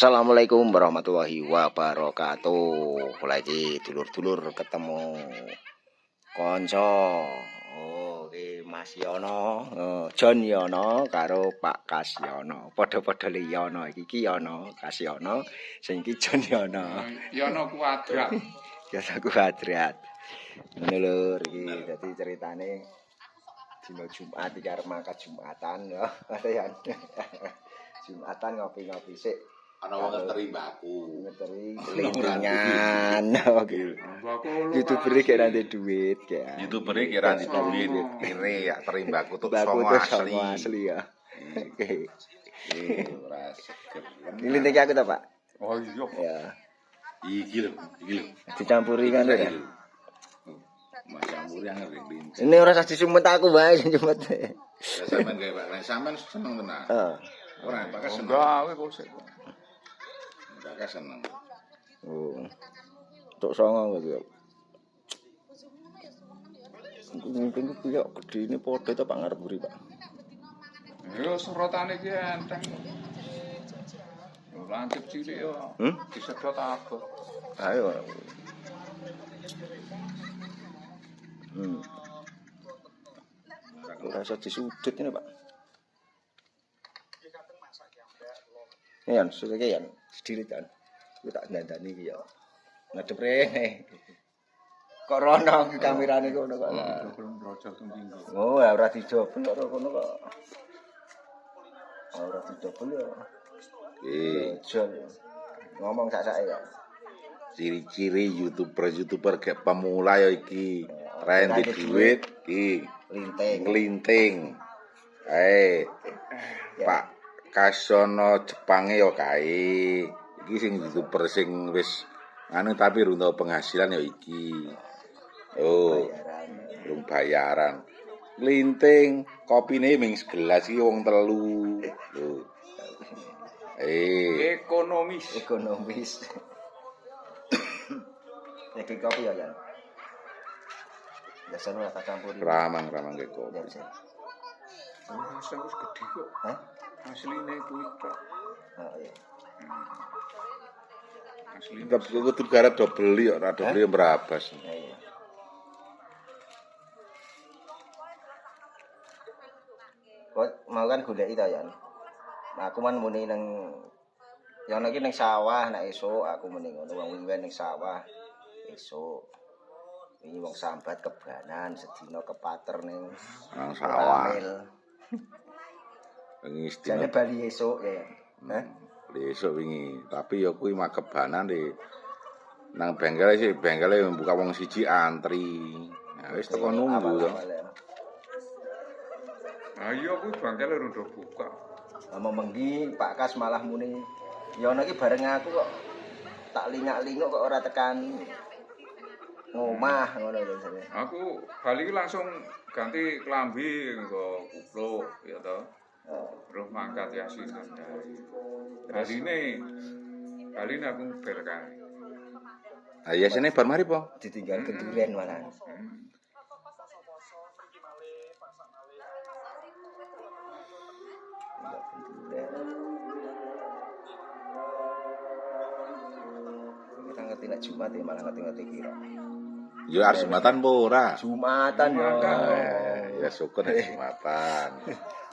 Assalamualaikum warahmatullahi wabarakatuh. Lagi dulur-dulur ketemu konco. Mas Yono, John Yono karo Pak Kas Yono. Padha-padha li Yono iki Yono, Kas Yono, sing iki John Yono. Yono kuadrat. Yono kuadrat. Ngono lho iki dadi ceritane dina Jumat iki arep mangkat Jumatan ya. Jumatan ngopi-ngopi sik. Ana wong ngeteri mbaku. Ngeteri kelintingan. YouTuber iki ra ndek duit ya. YouTuber iki ra ndek duit. Kire ya teri mbaku tuk asli ya. Oke. Ora seger. Kelinting aku ta, Pak? Oh iya. Ya. Iki lho. Dicampuri kan ya. Mas campuri yang kelinting. Ini ora usah disumet aku wae sing sumet. Ya sampean gawe Pak, sampean seneng tenan. Heeh. Ora pakai seneng. Gawe kok sik. Pakai seneng. Oh. Tok songo kok ya. Mungkin ku yo gedene padha to Pak ngarep mburi, Pak. Yo serotane iki enteng. Lancip cilik yo. Disedot abot. Ayo. Ora iso disudut ini, Pak. Yan, sudah yan, sendiri kan. Ku tak dandani iki ya. Ngadep rene. Kok rono kamerane kono kok. Oh, ora dijobel kok kono kok. Ora dijobel ya. Ngomong sak-sake ya. Ciri-ciri YouTuber kayak pemula ya iki. Rendik duit iki. Linting. Pak Kasono Jepange ya kae. Iki sing YouTuber sing wis anu tapi runda penghasilan ya iki. Oh. Belum bayaran. Linting, kopine ming segelas iki wong telu. Lho. Ekonomis. Iki kopi ya, Jan. Biasane ora campur. Ramang ke kopi. Wis gede kok. Hah? Asline kuwi tok. Oh iya. Asline. Kudu garap do beli ora do beli berabas. Iya. Kok mau kan goleki ta, Yan? Aku man muni nang Yono iki ning sawah nek esuk aku muni ngono wong wingi ning sawah esuk. Ini wong sambat kebanan sedina kepater ning nang sawah. Jane bali esuk ya. Hah? Esuk wingi, tapi ya kuwi makebanan di nang bengkel sih, bengkele buka wong siji antri. Nah, wis teko nunggu to. Ayo kuwi bengkele rada buka. Mau menggi Pak Kas malah muni Yono iki bareng aku kok tak lingak-linguk kok ora tekan ngomah ngono lho jane. Aku bali langsung ganti klambi nggo kupluk ya to. Terus mangkat yasinan dari. Baline aku bel kae. Ah yasine bar mari po? Ditinggal kenduren malah. Kita ngerti nek Jumat ya malah ngerti kira. Ya arep Jumatan po ora? Jumatan ya. Ya syukur nek Jumatan.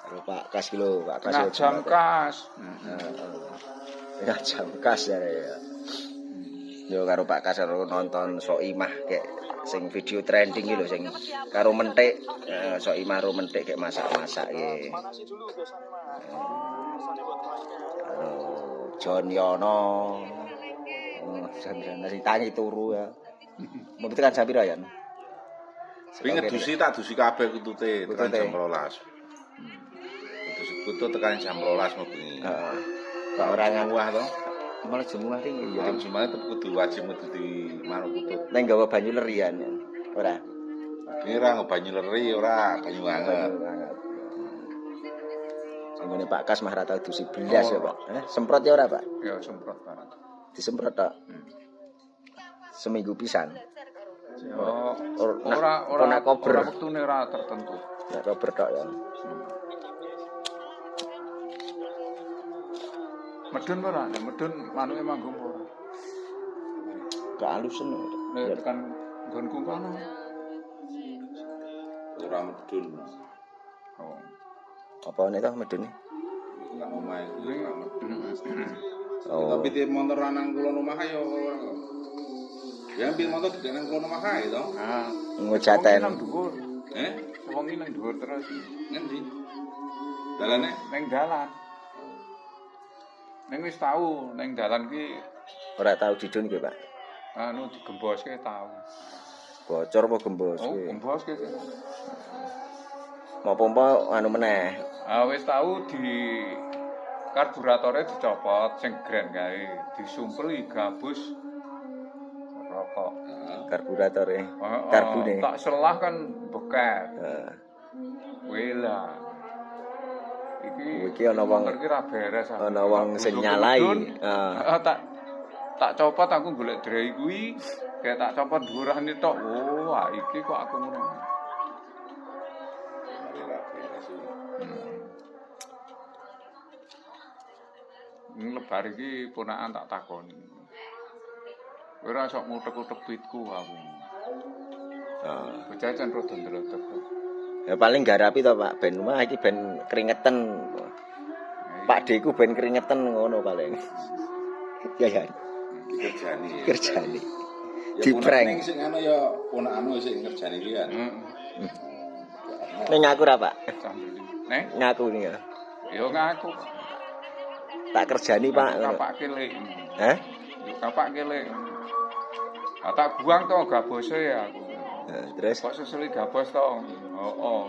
Karo Pak Kas ki lho, Pak Kas. Nah, jam kas. Ya jam kas ya. Yo karo Pak Kas karo nonton Soimah kayak sing video trending iki lho sing karo mentik Soimah karo mentik kayak masak-masak iki. John Yono. Nasi tangi turu ya. Mau tekan jam pira ya? Kuwi ngedusi tak dusi kabeh kutute tekan jam 12. Kutu tekan jam 12 mau bengi. Heeh. Kok ora ngangwah to? Malah jemuah iki ya. Jam semuanya itu kudu wajib kudu di manuk kutut. Neng gawa banyu lerian ya. Ora. Kira banyu leri ora banyu anget. Sing Pak Kas mah ra tau dusi belas ya, Pak. Semprot ya ora, Pak? Ya semprot barang. Disemprot tok. Seminggu pisan. Ora wektune ora tertentu. Nek kober tok ya. Medun ora, nek medun manuke manggung ora. Kealusen. Nek tekan nggonku kono. Ora medun. Oh. Apa nek to medune? Nang omahe kuwi ora medun. Oh. Tapi di motor nang kulon omah ya ora. Ya ambil motor di nang kulon omah ae to. Ah, Ngujaten. nang dhuwur. Eh? Wengi nang dhuwur terus. Ngendi? Dalane? Neng dalan. Neng wis tau neng dalan ki Ora tau didun ki, Pak. anu digemboske tau. Bocor apa gembos Oh, ki? gemboske. Mau pompa anu meneh. Ah wis tau di karburatore dicopot sing gren kae, disumpeli gabus rokok. Karburatore. Oh, Karbune. tak selah kan beket. Heeh. Wela. Iki ana wong motor ki ra beres. ana wong sing nyalai. Heeh. Tak copot aku golek drei kuwi, kayak tak copot dhuwurane tok. Oh, iki kok aku ngono. Lebar iki ponakan tak takoni. Kowe ora sok ngutek-utek tweetku aku. Heeh. Bocah can rada ndrodok. Ya paling garapi to, Pak. Ben mah iki ben keringetan. Pak Deku ben keringetan ngono paling. Ya ya, Kerjane. kerjane. Ya Diprank. ponakan sing ana ya ponakane sing ngerjani iki kan. Ning ngaku ra, Pak. Sambeli. Neng, Ngaku nih ya. yo ngaku. Tak kerjani, Pak. ngono. Kapak kele. Hah? Yo kapak kele. Tak buang to gabose ya aku. Terus Kok seseli gabos to? Oh.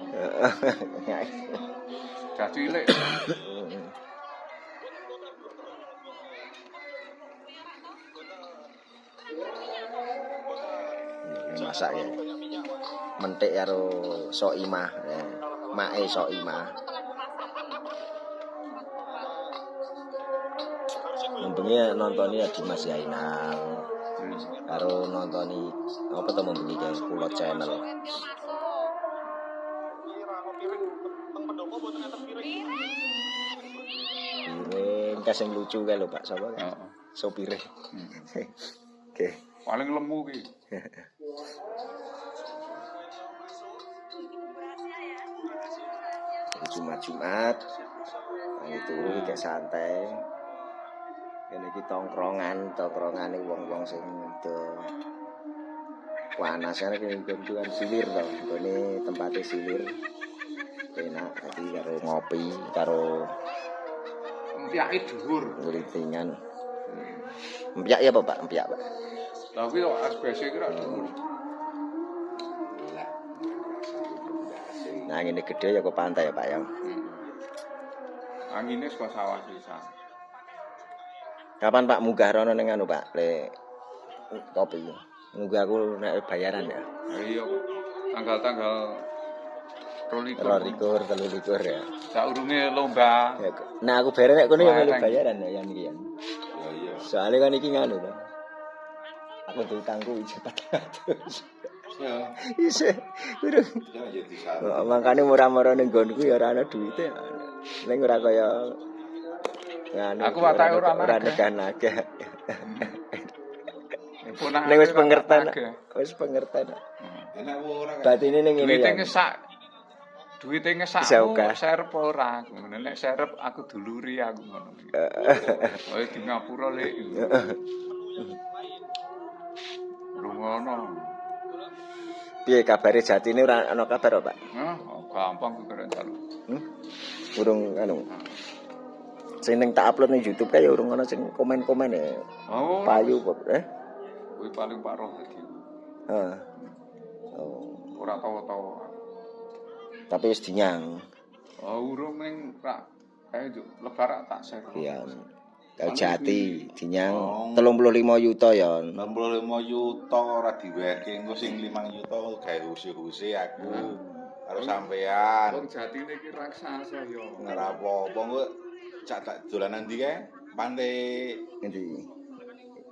Cah cilik. masak ya. Mentik karo soimah. Mae soimah. Membengi nontoni ya Dimas Yainal. Karo nontoni apa to membengi kae Kulot Channel. Piring kasing lucu kae lho Pak sapa kae? Heeh. Sopire. Oke. Paling lemu ki. Jumat-Jumat. Nah, itu kayak santai. Ini iki tongkrongane wong-wong sing do panas kan iki silir to. Ini tempatnya silir. Enak tadi karo ngopi, karo Empyake dhuwur. ngelitingan. Empyak ya apa Pak? Empyak Pak. Tapi kok asbese ki ra dhuwur. Nah ini gede ya ke pantai ya Pak ya. Angine saka sawah sisan. Kapan Pak munggah rono ning anu Pak? Le kopi. Munggah aku nek bayaran ya. Iya, tanggal-tanggal 23 23 ya. saurunge lomba. Ya, nah aku bayar nek kono ya melu bayaran ya yang iki ya. Ya iya. Soalnya kan iki nganu to. Aku diutangku 400. Ya. Isih urung. Ya jadi salah. Makane murah-murah ning nggonku ya ora ana duwite. Ning ora kaya nganu. Aku watake ora nagih. Ponakan Ning wis pengertian. nagih. Wis pengertian. Enak ora kan? Batine ning ngene Duwite ya. ngesak. Duwite Bisa ngesakmu ogah. serep ora aku ngono. Nek serep aku duluri aku ngono. Oh di ngapura lek. Rungono. Piye kabare Jatine ora ana kabar Pak? Hah, gampang ku keren dalu. Urung anu. Sing ning tak upload ning YouTube kae ya urung ana sing komen-komen ya. Oh, Payu kok kuwi paling Pak Roh dadi. Heeh. Oh, Ora tau-tau. tapi wis dinyang. Oh, urung ning rak juk lebar tak share. Iya. Kau Jati dinyang Oh. 35 yuta ya. 65 yuta ora diweke engko sing 5 yuta gawe husi-husi aku karo sampean. Wong Jatine iki raksasa yo. Ora apa-apa engko cak tak dolanan ndi kae? Pantai Ngendi?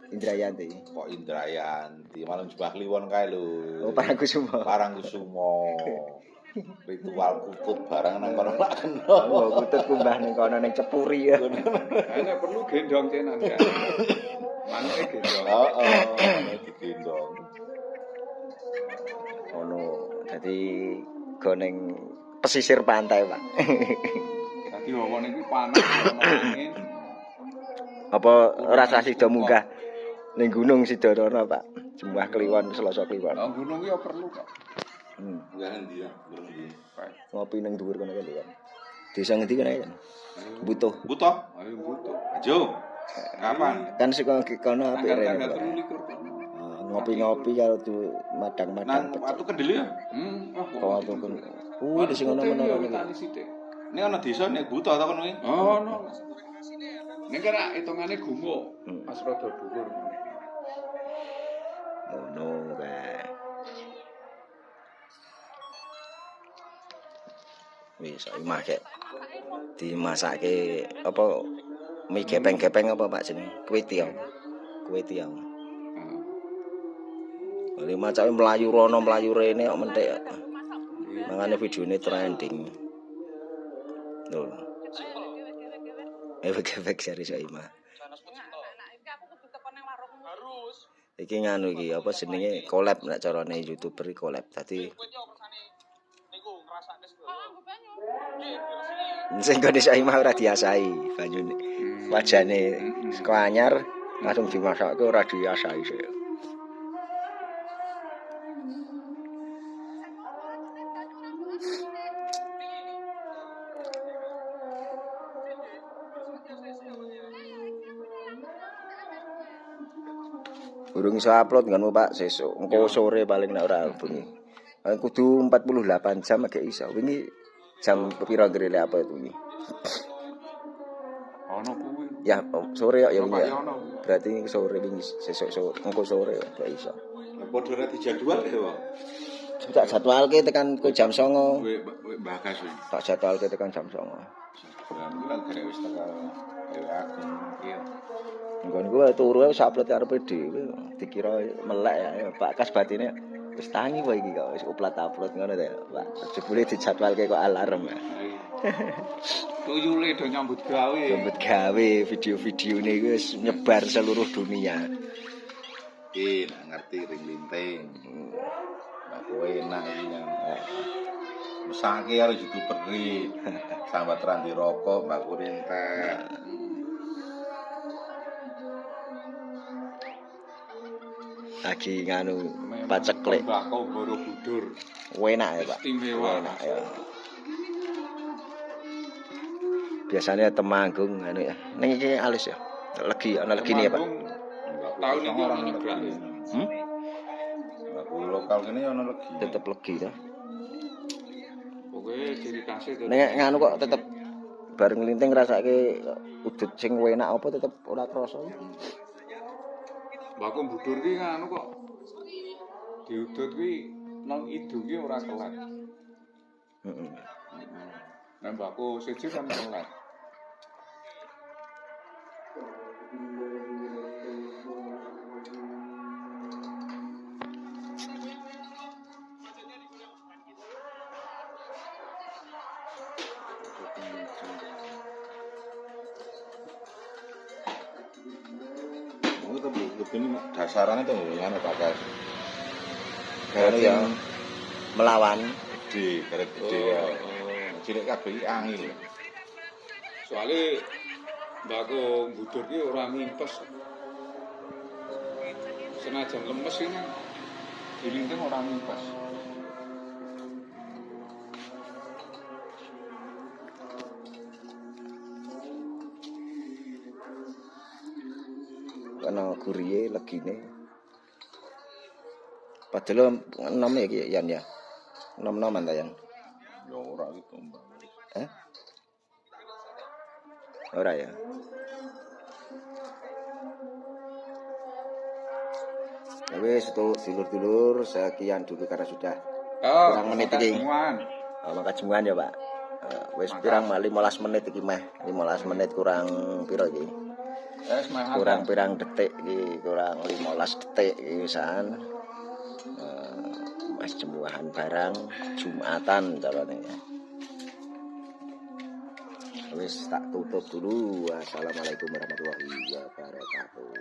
Indrayanti. kok Indrayanti, malam Jembah Kliwon kae lho. Oh, Parangkusumo. Parangkusumo. Ritual kutut barang nang kono lak kena. Oh, kutut kumbah ning kono ning Cepuri ya. Ana perlu gendong cenan ya. Manuke gendong. Heeh, digendong. Ono. Dadi go ning pesisir pantai, Pak. Dadi wawon iki panas ono angin. Apa rasa sida munggah ning gunung Sidarana, Pak? Jembah Kliwon, Selasa Kliwon. Oh, gunung ya perlu kok. Enggak endi ya, belum endi. Ngopi ning dhuwur kono kan. Desa ngendi kene kan? Butuh. Butuh. Ayo butuh. Ajo. Kapan? Kan saka kono apik rene. Tanggal Pak. 23. Ngopi-ngopi karo tu madang-madang Nang watu kendeli ya. Kok aku kan. Di sing ono menara niku. Ini ana desa nek butuh ta kono iki. Oh, no. Ning kira hitungane gumuk. Pas rada dhuwur. Ngono kae. Wis imah kek dimasake apa mie gepeng-gepeng apa Pak jeneng? Kue tiaw. Kue tiaw. Lima cawek melayu rono melayu rene kok mentek. Mangane videone trending. Lho. Gepeng seri imah. Iki nganu iki apa jenenge collab nek carane YouTuber iki collab. Dadi sing gone saimah ora diasai banyune. Wajane saka anyar langsung dimasakke ora diasai sik. Urung iso upload ngono Pak sesuk. Engko sore paling nek ora bengi. Kudu 48 jam agak iso. Wingi jam pira grele apa itu wingi? Ono kuwi. Ya sore ya wingi. Bapak ono. Berarti sore wingi sesuk sore engko sore agak iso. Padha ora dijadwal ya, Pak. Tak jadwalke tekan ku jam 09.00. Mbah Gas kuwi. Tak jadwalke tekan jam 09.00. Bulan kare wis tekan Agung. Iya. Nggon gua turu wis upload arepe dhewe. Dikira melek ya Pak Kas batine wis tangi wae iki kok wis upload ngono ta Pak. Jebule dijadwalke kok alarm ya. Tuyule do nyambut gawe. Nyambut gawe video-videone iki wis nyebar seluruh dunia. Iki nak ngerti ring linting. Lah kowe enak iki yang. Mesake karo YouTuber iki. Sambat randi rokok Mbak Kurinta. Lagi nganu paceklek. Tembakau Borobudur. Enak ya, Pak. Istimewa. Enak ya. Biasanya Temanggung anu ya. Ning iki alus ya. Legi ana legine ya, Pak. Tahun ini orang negara. Aku lokal kene ono legi. Tetep legi ta. Pokoke ciri khasnya Nek nganu kok tetep bareng linting ngrasake udut sing enak apa tetep ora krasa. Mbakku budur ki nganu kok. Diudut ki nang idung ki ora kelat. Heeh. Nek mbakku siji kan kelat. Ini dasarannya tuh ya Pak Gas. Anu ya melawan Gede, garet gede ya. Cilik kabeh angin. Soale mbakku budur ki ora mimpes. Senajan lemes ini dilinting ora mimpes. ana guriye legine. Padahal enom ya iki Yan ya. Enom-enoman ta Yan. Ya ora gitu, Mbak. Ora ya. Wis dulur-dulur sekian dulu karena sudah kurang menit iki. Mangkat jemuan ya, Pak. Wis pirang 15 menit iki meh. 15 menit kurang piro iki? Kurang pirang detik iki, kurang 15 detik iki wisan. Mas jemuahan barang Jumatan caranya ya. Wis tak tutup dulu. Wassalamualaikum warahmatullahi wabarakatuh.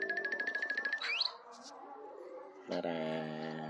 Dadah.